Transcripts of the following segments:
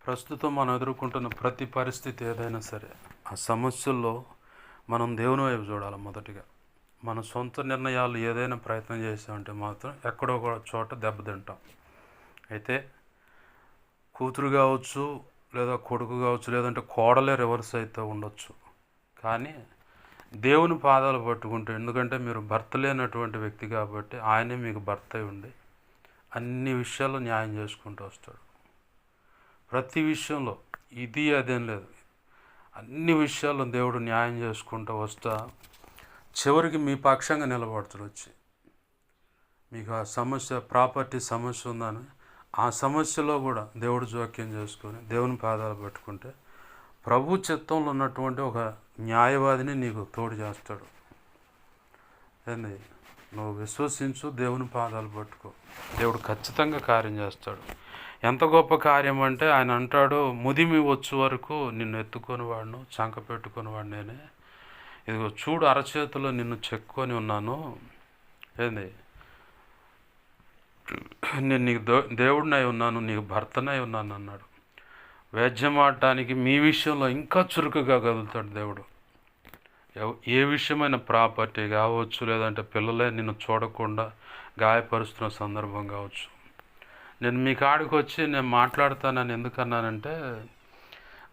ప్రస్తుతం మనం ఎదుర్కొంటున్న ప్రతి పరిస్థితి ఏదైనా సరే, ఆ సమస్యల్లో మనం దేవుని వైపు చూడాలి. మొదటిగా మన సొంత నిర్ణయాలు ఏదైనా ప్రయత్నం చేసామంటే మాత్రం ఎక్కడో ఒక చోట దెబ్బతింటాం. అయితే కూతురు కావచ్చు, లేదా కొడుకు కావచ్చు, లేదంటే కోడలే రివర్స్ అయితే ఉండొచ్చు. కానీ దేవుని పాదాలు పట్టుకుంటే, ఎందుకంటే మీరు భర్త లేనటువంటి వ్యక్తి కాబట్టి ఆయనే మీకు భర్త అయి ఉండి అన్ని విషయాల్లో న్యాయం చేసుకుంటూ వస్తాడు. ప్రతి విషయంలో ఇది అదేం లేదు, అన్ని విషయాల్లో దేవుడు న్యాయం చేసుకుంటూ వస్తా చివరికి మీ పక్షంగా నిలబడతాడు. వచ్చి మీకు ఆ సమస్య, ప్రాపర్టీ సమస్య ఉందని ఆ సమస్యలో కూడా దేవుడు జోక్యం చేసుకొని దేవుని పాదాలు పెట్టుకుంటే ప్రభు చిత్తంలో ఉన్నటువంటి ఒక న్యాయవాదిని నీకు తోడు చేస్తాడు. ఏంది, నువ్వు విశ్వసించు, దేవుని పాదాలు పట్టుకో, దేవుడు ఖచ్చితంగా కార్యం చేస్తాడు. ఎంత గొప్ప కార్యం అంటే ఆయన అంటాడు, ముదిమి వచ్చు వరకు నిన్ను ఎత్తుకొని వాడును, చంక పెట్టుకొని వాడు నేనే. ఇదిగో చూడు, అరచేతిలో నిన్ను చెక్కుకొని ఉన్నాను. ఏంది, నేను నీకు దేవుడినై ఉన్నాను, నీకు భర్తనై ఉన్నాను అన్నాడు. వేద్యం ఆడటానికి మీ విషయంలో ఇంకా చురుకుగా కదులుతాడు దేవుడు. ఏ విషయమైన ప్రాపర్టీ కావచ్చు, లేదంటే పిల్లలే నిన్ను చూడకుండా గాయపరుస్తున్న సందర్భం కావచ్చు. నేను మీ కాడికి వచ్చి నేను మాట్లాడతానని ఎందుకన్నానంటే,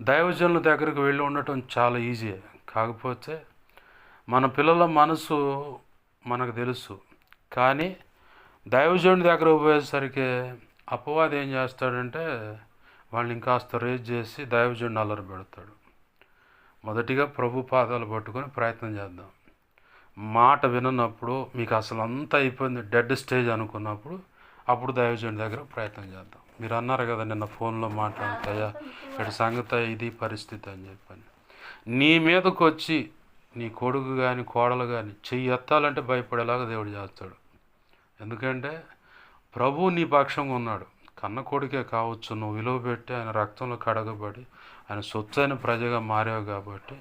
దైవజనుల దగ్గరికి వెళ్ళి ఉండటం చాలా ఈజీ. కాకపోతే మన పిల్లల మనసు మనకు తెలుసు. కానీ దైవజనుడి దగ్గరకు పోయేసరికి అపవాది ఏం చేస్తాడంటే, వాళ్ళని ఇంకాస్త రేజ్ చేసి దైవజనుడిని అల్లరి పెడతాడు. మొదటిగా ప్రభు పాదాలు పట్టుకొని ప్రయత్నం చేద్దాం. మాట విననప్పుడు, మీకు అసలు అంతా అయిపోయింది, డెడ్ స్టేజ్ అనుకున్నప్పుడు, అప్పుడు దైవజనుడి దగ్గర ప్రయత్నం చేద్దాం. మీరు అన్నారు కదా నిన్న ఫోన్లో మాట్లాడతాయా, ఇక్కడ సంగతి ఇది పరిస్థితి అని చెప్పని. నీ మీదకు వచ్చి నీ కొడుకు కానీ కోడలు కానీ చెయ్యి ఎత్తాలంటే భయపడేలాగా దేవుడు చేస్తాడు. ఎందుకంటే ప్రభు నీ పక్షంగా ఉన్నాడు. కన్న కొడుకే కావచ్చు, నువ్వు విలువ పెట్టి ఆయన రక్తంలో కడగబడి ఆయన సొత్తైన ప్రజగా మారావు కాబట్టి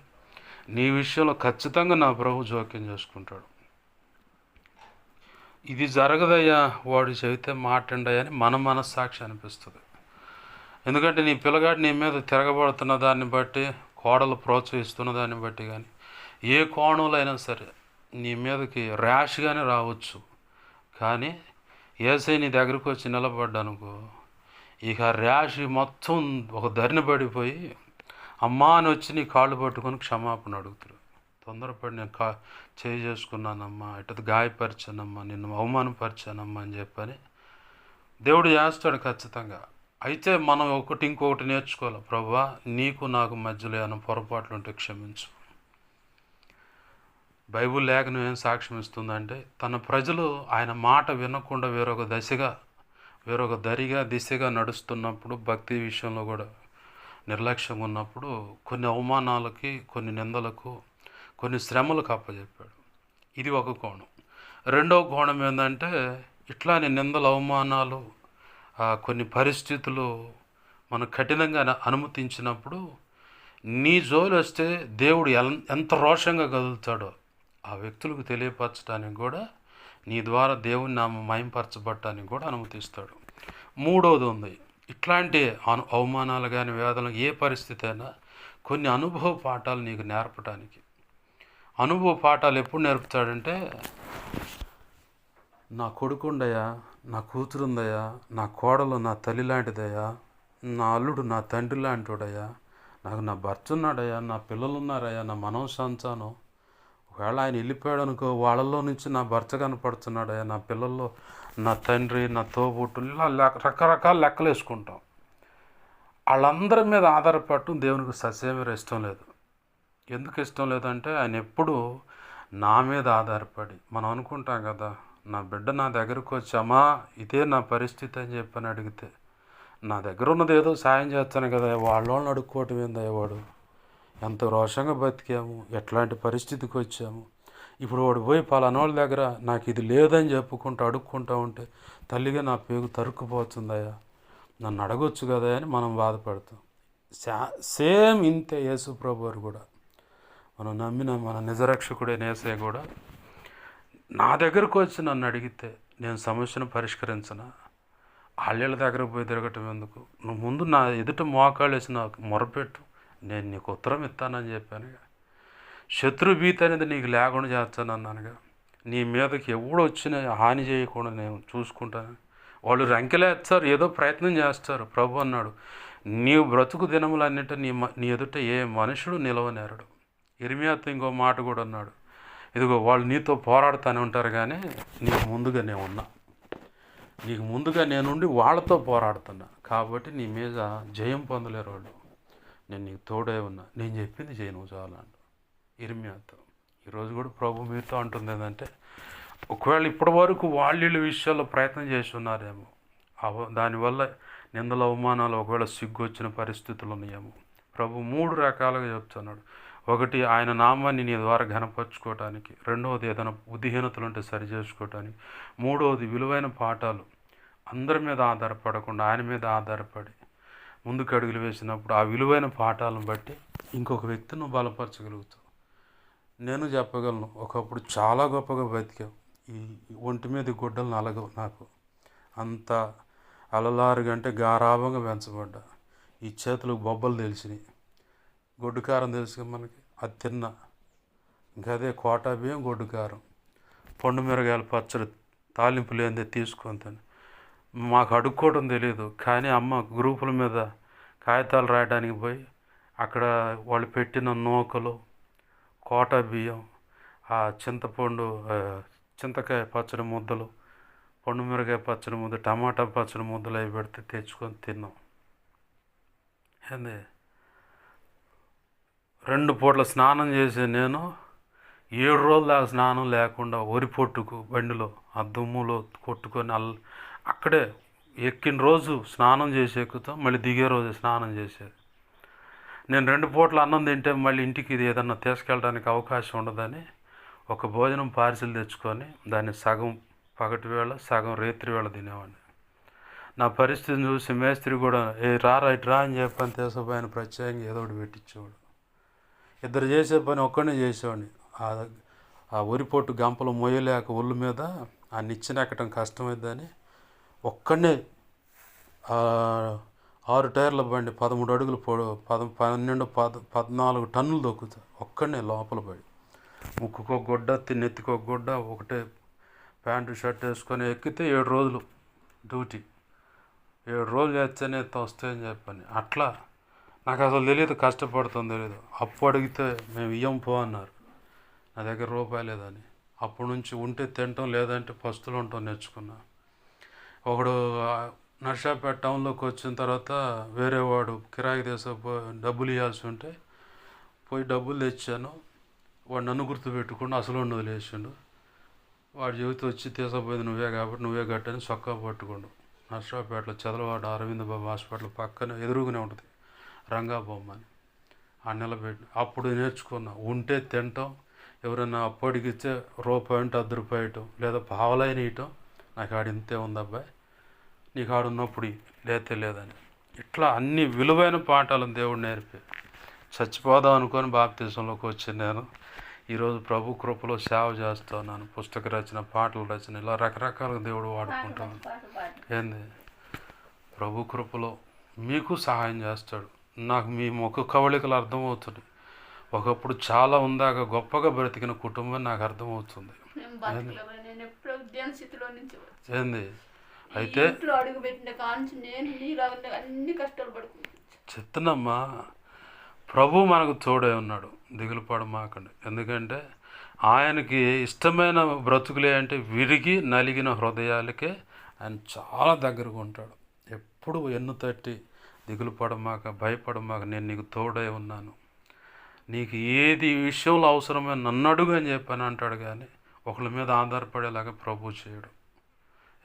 నీ విషయంలో ఖచ్చితంగా నా ప్రభు జోక్యం చేసుకుంటాడు. ఇది జరగదయ్యా, వాడు చెబితే మాట్లాడయ్యా అని మన మనస్సాక్షి అనిపిస్తుంది. ఎందుకంటే నీ పిల్లగాడు నీ మీద తిరగబడుతున్న దాన్ని బట్టి, కోడలు ప్రోత్సహిస్తున్న దాన్ని బట్టి కానీ, ఏ కోణంలో అయినా సరే నీ మీదకి ర్యాష్గానే రావచ్చు. కానీ ఏసై నీ దగ్గరికి వచ్చి నిలబడ్డానుకో, ఇక ర్యాష్ మొత్తం ఒక ధరిని పడిపోయి అమ్మా అని వచ్చి నీ కాళ్ళు పట్టుకొని క్షమాపణ అడుగుతాడు. తొందరపడి నేను చేయి చేసుకున్నానమ్మా, ఇటు గాయపరిచానమ్మా, నిన్ను అవమానపరిచానమ్మా అని చెప్పని దేవుడు చేస్తాడు ఖచ్చితంగా. అయితే మనం ఇంకొకటి నేర్చుకోవాలి. ప్రభువా, నీకు నాకు మధ్యలో ఏమైనా పొరపాట్లు ఉంటే క్షమించు. బైబిల్ లేఖనం ఏం సాక్ష్యం ఇస్తుందంటే, తన ప్రజలు ఆయన మాట వినకుండా వేరొక దిశగా నడుస్తున్నప్పుడు, భక్తి విషయంలో కూడా నిర్లక్ష్యంగా ఉన్నప్పుడు కొన్ని అవమానాలకి, కొన్ని నిందలకు, కొన్ని శ్రమలకు అప్పచెప్పాడు. ఇది ఒక కోణం. రెండవ కోణం ఏంటంటే, ఇట్లానే నిందలు, అవమానాలు, కొన్ని పరిస్థితులు మనం కఠినంగా అనుమతించినప్పుడు నీ జోలు వస్తే దేవుడు ఎంత రోషంగా కదులుతాడో ఆ వ్యక్తులకు తెలియపరచడానికి కూడా, నీ ద్వారా దేవుని నామం మహింపరచబడటానికి కూడా అనుమతిస్తాడు. మూడవది ఉంది, ఇట్లాంటి అవమానాలు కానీ, వేదనలు, ఏ పరిస్థితి అయినా కొన్ని అనుభవ పాఠాలు నీకు నేర్పడానికి. అనుభవ పాఠాలు ఎప్పుడు నేర్పుతాడంటే, నా కొడుకుండయా, నా కూతురుందయ్యా, నా కోడలు నా తల్లి లాంటిదయ్యా, నా అల్లుడు నా తండ్రి లాంటివాడయ్యా, నాకు నా భర్త ఉన్నాడయ్యా, నా పిల్లలు ఉన్నారయ్యా, నా మనవ సంతానం. ఒకవేళ ఆయన వెళ్ళిపోయాడు అనుకో, వాళ్ళల్లో నుంచి నా భర్త కనపడుతున్నాడయ్యా, నా పిల్లల్లో నా తండ్రి, నా తోబుట్టులు, ఇలా రకరకాల లెక్కలు వేసుకుంటాం. వాళ్ళందరి మీద ఆధారపడటం దేవునికి ససేమిరా ఇష్టం లేదు. ఎందుకు ఇష్టం లేదంటే, ఆయన ఎప్పుడు నా మీద ఆధారపడి, మనం అనుకుంటాం కదా, నా బిడ్డ నా దగ్గరకు వచ్చి అమ్మా ఇదే నా పరిస్థితి అని చెప్పని అడిగితే, నా దగ్గర ఉన్నది ఏదో సాయం చేస్తాను కదా, వాళ్ళని అడుక్కోవటం ఏందయ్యేవాడు, ఎంత రోషంగా బతికాము, ఎట్లాంటి పరిస్థితికి వచ్చాము. ఇప్పుడు వాడు పోయి పలానోళ్ళ దగ్గర నాకు ఇది లేదని చెప్పుకుంటూ అడుక్కుంటూ ఉంటే తల్లిగా నా పేగు తరుక్కుపోతుందయ్యా, నన్ను అడగొచ్చు కదా అని మనం బాధపడతాం. సేమ్ ఇంతే యేసు ప్రభు వారు కూడా, మనం నమ్మిన మన నిజరక్షకుడైన యేసయ్య కూడా నా దగ్గరకు వచ్చి నన్ను అడిగితే నేను సమస్యను పరిష్కరించనా, వాళ్ళ దగ్గర పోయి తిరగటం ఎందుకు, నువ్వు ముందు నా ఎదుట మోకాళ్ళు వేసి నాకు మొరపెట్టు, నేను నీకు ఉత్తరం ఇస్తానని చెప్పానుగా. శత్రుభీతి అనేది నీకు లేకుండా చేస్తానన్నానుగా. నీ మీదకి ఎవడు వచ్చినా హాని చేయకుండా నేను చూసుకుంటాను. వాళ్ళు రంకెలేస్తారు, ఏదో ప్రయత్నం చేస్తారు. ప్రభు అన్నాడు, నీవు బ్రతుకు దినములన్నింటి నీ ఎదుట ఏ మనుషుడు నిలవనేరడు. ఇర్మియాతో ఇంకో మాట కూడా అన్నాడు, ఇదిగో వాళ్ళు నీతో పోరాడుతూనే ఉంటారు, కానీ నీకు ముందుగా నేను ఉన్నా, నీకు ముందుగా నేనుండి వాళ్ళతో పోరాడుతున్నా, కాబట్టి నీ మీద జయం పొందలేరు వాళ్ళు. నేను నీకు తోడే ఉన్నా, నేను చెప్పింది చేయి నువ్వు చాలా అంట ఇర్మియాతో. ఈరోజు కూడా ప్రభు మీతో అంటుంది ఏంటంటే, ఒకవేళ ఇప్పటి వరకు వాళ్ళ విషయాల్లో ప్రయత్నం చేసి ఉన్నారేమో, దానివల్ల నిందల అవమానాలు ఒకవేళ సిగ్గు వచ్చిన పరిస్థితులు ఉన్నాయేమో, ప్రభు 3 రకాలుగా చెప్తున్నాడు. ఒకటి, ఆయన నామాన్ని నీ ద్వారా ఘనపరచుకోవటానికి. రెండవది, ఏదైనా బుద్ధిహీనతలు ఉంటే సరి చేసుకోవటానికి. మూడవది, విలువైన పాఠాలు. అందరి మీద ఆధారపడకుండా ఆయన మీద ఆధారపడి ముందుకు అడుగులు వేసినప్పుడు ఆ విలువైన పాఠాలను బట్టి ఇంకొక వ్యక్తిని నువ్వు బలపరచగలుగుతావు. నేను చెప్పగలను, ఒకప్పుడు చాలా గొప్పగా బతికావు. ఈ ఒంటి మీద గుడ్డలు నలగవు నాకు, అంత అలలారుగంటే గారాభంగా పెంచబడ్డా. ఈ చేతులకు బొబ్బలు తెలిసినాయి, గొడ్డు కారం తెలుసు మనకి, అది తిన్నా. ఇంకదే కోటా బియ్యం, గొడ్డు కారం, పండు మిరగాయల పచ్చడి, తాలింపు లేనిదే తీసుకొని తిని. మాకు అడుక్కోవడం తెలియదు, కానీ అమ్మ గ్రూపుల మీద కాగితాలు రాయడానికి పోయి అక్కడ వాళ్ళు పెట్టిన నూకలు, కోటా బియ్యం, ఆ చింతకాయ పచ్చడి ముద్దలు, పండు మిరగాయ పచ్చడి ముద్ద, టమాటా పచ్చడి ముద్దలు అవి పెడితే తెచ్చుకొని తిన్నాం. ఏంది 2 పూట్ల స్నానం చేసే నేను 7 రోజుల దాకా స్నానం లేకుండా వరి పొట్టుకు బండిలో ఆ దుమ్ములో కొట్టుకొని అక్కడే ఎక్కిన రోజు స్నానం చేసి ఎక్కుతాం, మళ్ళీ దిగే రోజు స్నానం చేసేది. నేను 2 పూట్ల అన్నం తింటే మళ్ళీ ఇంటికి ఇది ఏదన్నా తీసుకెళ్ళడానికి అవకాశం ఉండదని ఒక భోజనం పార్సిల్ తెచ్చుకొని దాన్ని సగం పగటి వేళ సగం రేత్రి వేళ తినేవాడిని. నా పరిస్థితిని చూసి మేస్త్రి కూడా రారా ఇట్రా అని చెప్పని తీసుకుపోయిన ప్రత్యేకంగా ఏదో ఒకటి పెట్టించేవాడు. 2 చేసే పని ఒక్కడే చేసేవాడిని. ఆ వరి పొట్టు గంపలు మొయ్యలేక ఒళ్ళు మీద ఆ నిచ్చెన ఎక్కడం కష్టమైద్దని ఒక్కడే 6 టైర్ల బండి 13 అడుగులు 14 టన్నులు దొక్కుతా ఒక్కడే లోపల పడి, ముక్కుకు ఒక గుడ్డ, నెత్తికి ఒక గుడ్డ, ఒకటే ప్యాంటు షర్ట్ వేసుకొని ఎక్కితే 7 రోజులు డ్యూటీ. 7 రోజులు చేస్తేనే వస్తాయని చెప్పని. అట్లా నాకు అసలు తెలియదు, కష్టపడుతుంది తెలియదు. అప్పు అడిగితే మేము ఇయ్యం పో అన్నారు, నా దగ్గర రూపాయి లేదని. అప్పటి నుంచి ఉంటే తినటం, లేదంటే పస్తులు ఉండటం నేర్చుకున్నా. ఒకడు నర్సాపేట టౌన్లోకి వచ్చిన తర్వాత వేరే వాడు కిరాయికి డబ్బులు ఇవ్వాల్సి ఉంటే పోయి డబ్బులు తెచ్చాను. వాడు నన్ను గుర్తుపెట్టుకుండా అసలు వదిలేసిండు. వాడు చెబితే వచ్చి తీసుకుపోయింది నువ్వే కాబట్టి నువ్వే కట్టని చొక్కా పట్టుకోండు. నర్సాపేటలో చదలవాడు అరవింద్ బాబు హాస్పిటల్ పక్కన ఎదురుగునే ఉంటుంది రంగాబొమ్మ అని. ఆ నిలబెట్టి అప్పుడు నేర్చుకున్నా, ఉంటే తినటం, ఎవరైనా అప్పు అడిగితే రూపాయి అంటే ₹10 ఇవ్వటం, లేదా పావలైన ఇవ్వటం. నాకు ఆడింతే ఉంది అబ్బాయి, నీకు ఆడున్నప్పుడు లేతే లేదని. ఇట్లా అన్ని విలువైన పాఠాలను దేవుడు నేర్పి చచ్చిపోదాం అనుకొని బాప్తీసంలోకి వచ్చాను నేను. ఈరోజు ప్రభు కృపలో సేవ చేస్తున్నాను. పుస్తక రచన, పాటల రచన, ఇలా రకరకాలుగా దేవుడు వాడుకుంటాను. ఏంది ప్రభు కృపలో మీకు సహాయం చేస్తాడు. నాకు మీ ముఖ కవళికలు అర్థమవుతుంది. ఒకప్పుడు చాలా ఉందాక గొప్పగా బ్రతికిన కుటుంబం నాకు అర్థమవుతుంది. ఏంది అయితే చెప్తున్నామ్మా, ప్రభు మనకు తోడే ఉన్నాడు, దిగులు పడమాకండి. ఎందుకంటే ఆయనకి ఇష్టమైన బ్రతుకులే అంటే విరిగి నలిగిన హృదయాలకే ఆయన చాలా దగ్గరగా ఉంటాడు. ఎప్పుడు ఎన్ను తట్టి దిగులు పడమాక, భయపడమాక, నేను నీకు తోడే ఉన్నాను, నీకు ఏది విషయంలో అవసరమైన నన్ను అడుగు అని చెప్పని అంటాడు. కానీ ఒకళ్ళ మీద ఆధారపడేలాగా ప్రభు చేయడు.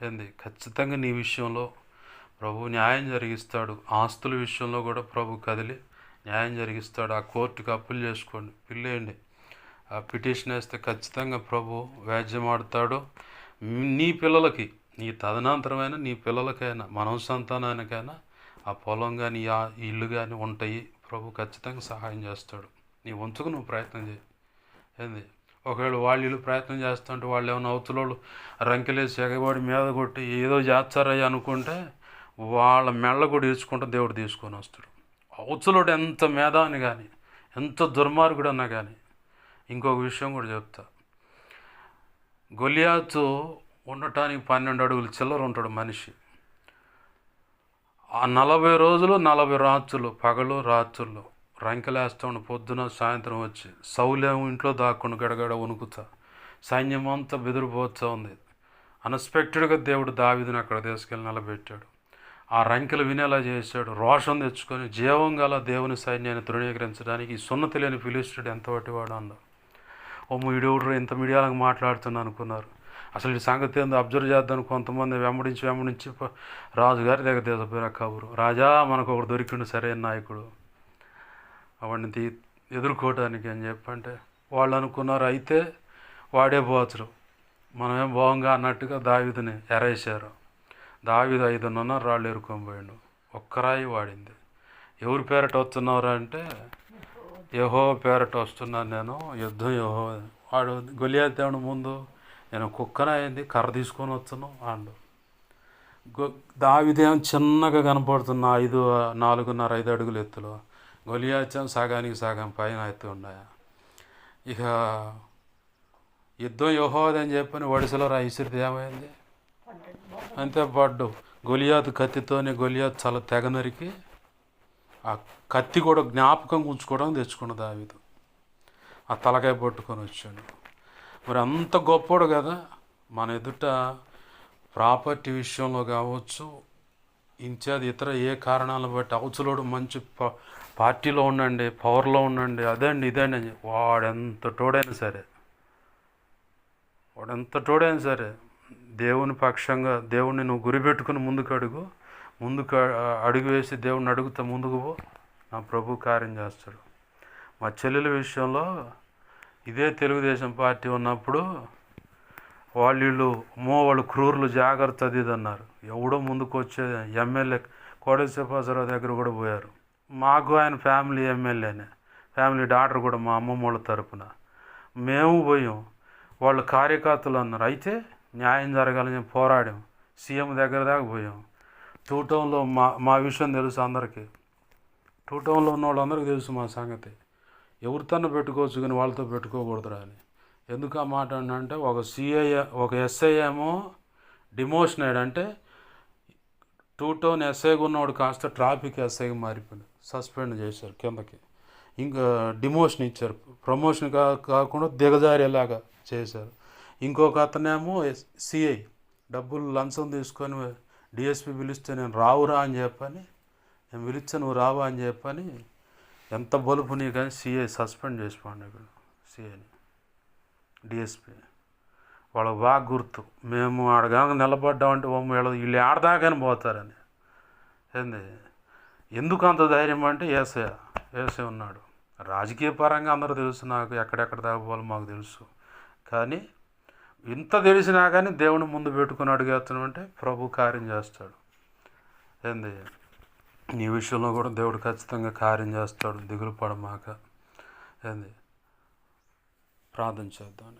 ఏంది ఖచ్చితంగా నీ విషయంలో ప్రభు న్యాయం జరిగిస్తాడు. ఆస్తుల విషయంలో కూడా ప్రభు కదిలి న్యాయం జరిగిస్తాడు. ఆ కోర్టుకి అప్పులు చేసుకోండి, పిల్లేయండి, ఆ పిటిషన్ వేస్తే ఖచ్చితంగా ప్రభు వ్యాజ్యం ఆడతాడు. నీ పిల్లలకి, నీ తదనంతరమైన నీ పిల్లలకైనా, మనవ సంతానానికైనా ఆ పొలం కానీ ఆ ఇల్లు కానీ ఉంటాయి. ప్రభు ఖచ్చితంగా సహాయం చేస్తాడు. నీ వంతుకు నువ్వు ప్రయత్నం చేయి. ఏంది ఒకవేళ వాళ్ళు ప్రయత్నం చేస్తుంటే వాళ్ళు ఏమైనా అవతలోళ్ళు రంకెలేసి ఎగబడి మీద కొట్టి ఏదో చేస్తారయ్యి అనుకుంటే వాళ్ళ మెళ్ళ కూడా ఈడ్చుకుంటూ దేవుడు తీసుకొని వస్తాడు. అవతలోడు ఎంత మేధాని కానీ, ఎంత దుర్మార్గుడు అన్నా కానీ. ఇంకొక విషయం కూడా చెప్తా. గొలియాతు ఉండటానికి 12 అడుగులు చిల్లర ఉంటాడు మనిషి. ఆ 40 రోజులు 40 రాత్రులు, పగలు రాత్రులు రంకెలేస్తాడు. పొద్దున సాయంత్రం వచ్చి సౌలేమో ఇంట్లో దాక్కుండా గడగడ వణుకుతా, సైన్యం అంతా బెదిరిపోతూ ఉంది. అన్ఎక్స్పెక్టెడ్గా దేవుడు దావీదుని అక్కడ తీసుకెళ్ళి నిలబెట్టాడు. ఆ రంకెలు వినేలా చేశాడు. రోషం తెచ్చుకొని జీవం గల దేవుని సైన్యాన్ని తృణీకరించడానికి ఈ సున్నతి లేని ఫిలిష్టుడు ఎంత వాటివాడు అన్నారు. వీడెవడు ఇంత మీడియాలకు మాట్లాడుతున్నా అనుకున్నారు. అసలు ఈ సంగతి ఏందో అబ్జర్వ్ చేద్దాం. కొంతమంది వెంబడించి రాజుగారి దగ్గర తీసుకుపోయిన కబురు, రాజా మనకు ఒకడు దొరికిండు సరైన నాయకుడు అవన్నీ ఎదుర్కోవటానికి అని చెప్పంటే వాళ్ళు అనుకున్నారు అయితే వాడే పోతురు, మనమేం బాగుంగా అన్నట్టుగా దావీదుని ఎరేశారు. దావీదు 5 రాళ్ళు ఎరుకొని పోయాడు. ఒక్కరాయి వాడింది. ఎవరి పేరట వస్తున్నారు అంటే యెహోవా పేరట వస్తున్నాను నేను, యుద్ధం యెహోవా. వాడు గొలియాతు దేవుని ముందు నేను కుక్కనయింది, కర్ర తీసుకొని వస్తున్నాను అండు. దావీదేమో చిన్నగా కనపడుతున్న 4.5 అడుగులు ఎత్తులో, గొలియాతు సగానికి సగం పైన ఎత్తు ఉన్నాయా. ఇక యుద్ధం యెహోవాది అని చెప్పని వడిసెలో రాయిసిరిది ఏమైంది అంతే పడ్డు. గొలియాతు కత్తితోనే గొలియాతు చాలా తెగ నరికి ఆ కత్తి కూడా జ్ఞాపకం ఉంచుకోవడం తెచ్చుకున్న దావీదు. ఆ తలకాయ పట్టుకొని వచ్చాడు. మరి అంత గొప్పోడు కదా. మన ఎదుట ప్రాపర్టీ విషయంలో కావచ్చు, ఇంచేది ఇతర ఏ కారణాలను బట్టి అవతలోడు మంచి పార్టీలో ఉండండి, పవర్లో ఉండండి, అదండి ఇదండి అని వాడెంత టోడైనా సరే దేవుని పక్షంగా దేవుణ్ణి నువ్వు గురిపెట్టుకుని ముందుకు అడుగు వేసి దేవుణ్ణి అడుగుతా ముందుకు పో, నా ప్రభు కార్యం చేస్తాడు. మా చెల్లెల విషయంలో ఇదే తెలుగుదేశం పార్టీ ఉన్నప్పుడు వాళ్ళు క్రూరులు జాగ్రత్త అది ఇది అన్నారు. ఎవడో ముందుకు వచ్చే ఎమ్మెల్యే కోడెల శ్రీనివాసరావు దగ్గర కూడా పోయారు. మాకు ఆయన ఫ్యామిలీ ఎమ్మెల్యేనే, ఫ్యామిలీ డాక్టర్ కూడా మా అమ్మమ్మ వాళ్ళ తరపున. మేము పోయాం, వాళ్ళు కార్యకర్తలు అన్నారు. అయితే న్యాయం జరగాలని పోరాడాం, సీఎం దగ్గర దాకా పోయాం. టూ టౌన్లో మా విషయం తెలుసు అందరికీ. టూ టౌన్లో ఉన్న వాళ్ళందరికీ తెలుసు మా సంగతి. ఎవరితోనో పెట్టుకోవచ్చు కానీ వాళ్ళతో పెట్టుకోకూడదురా అని. ఎందుకు ఆ మాట అంటే ఒక ఎస్ఐ ఏమో డిమోషన్ అయ్యాడు. అంటే టూ టౌన్ ఎస్ఐగా ఉన్నవాడు కాస్త ట్రాఫిక్ ఎస్ఐగా మారిపోయాడు. సస్పెండ్ చేశారు కిందకి, ఇంకా డిమోషన్ ఇచ్చారు. ప్రమోషన్ కాకుండా దిగజారేలాగా చేశారు. ఇంకొక అతనేమో సిఐ డబ్బులు లంచం తీసుకొని డిఎస్పి పిలిస్తే నేను రావురా అని చెప్పని, నేను పిలిస్తే నువ్వు రావా అని చెప్పని ఎంత బలుపు నీ కానీ సిఐ సస్పెండ్ చేసిపోండి. ఇక్కడ సిఐని డిఎస్పి వాళ్ళకి బాగా గుర్తు. మేము ఆడగాక నిలబడ్డామంటే వీళ్ళు ఆడదాకాని పోతారని. ఏంది ఎందుకు అంత ధైర్యం అంటే ఏసే ఉన్నాడు. రాజకీయ పరంగా అందరూ తెలుసు, నాకు ఎక్కడెక్కడ దాకా పోవాలో మాకు తెలుసు. కానీ ఇంత తెలిసినా కానీ దేవుని ముందు పెట్టుకుని అడిగేస్తున్నామంటే ప్రభు కార్యం చేస్తాడు. ఏంది నీ విషయంలో కూడా దేవుడు ఖచ్చితంగా కార్యం చేస్తాడు. దిగులు పడమాక. ఏంది ప్రార్థన చేద్దాం.